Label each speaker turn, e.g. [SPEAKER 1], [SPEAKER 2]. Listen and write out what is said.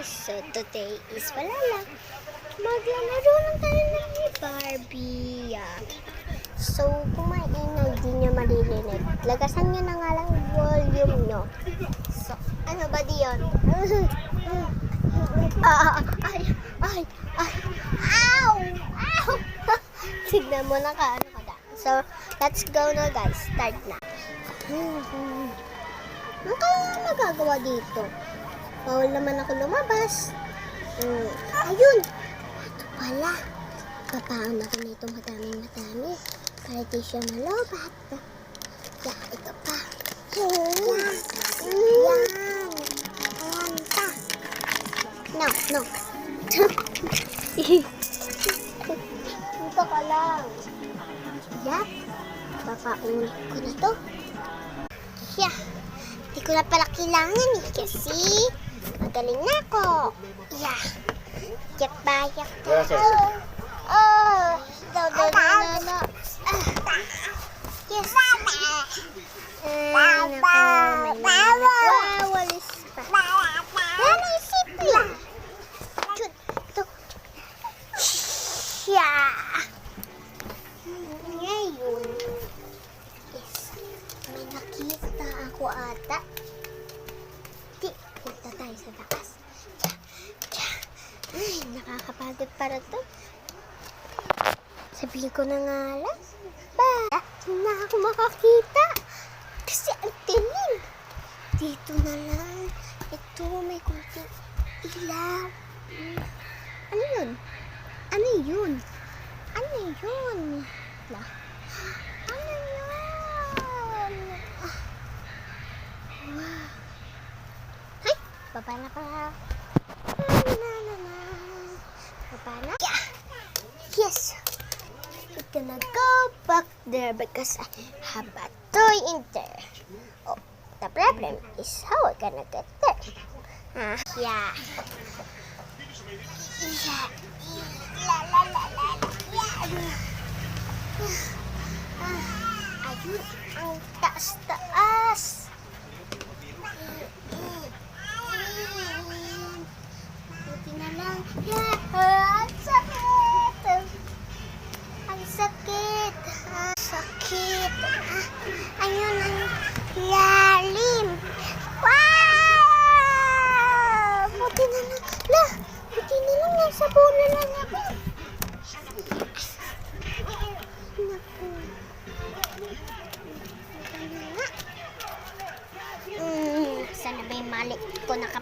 [SPEAKER 1] So today is wala lang. Maglalaro lang tayo ng Barbie. So kung maingay, di nyo maririnig. Lagasan nyo na nga lang volume nyo. So ano ba diyon? Ay. Ow! Ow! Tignan mo na ka, ano ka da. So, let's go na guys. Start na. Ano kaya magagawa dito? Bawal naman ako lumabas. Ayun! Ito pala. Papaon ako nito madami. Para di siya malobat. Ito pa. Yan. Ayan pa. No. Ito ka lang. Yap. Papaunit ko na to. Yeah. Di ko na pala kailangan kasi magaling na ako. Yeah. Yak ba. Oh. No. Yes. Walis pa. Yan ay simple. Yeah. Ngayon. Yes. May nakita ako ata. Punta tayo sa taas. Ay, nakakapagod para to. Sabihin ko na nga lang. Na ako makakita. Kasi ang tilim. Dito na lang. Ito, may kunting ilaw. Ano yun? Ano yun? Wow. Ay, baba na pala. Baba na. Yeah. Yes. We're gonna go back there because I have a toy in there. Oh, the problem is how we're gonna get there. Yeah. Ayun, ang taas.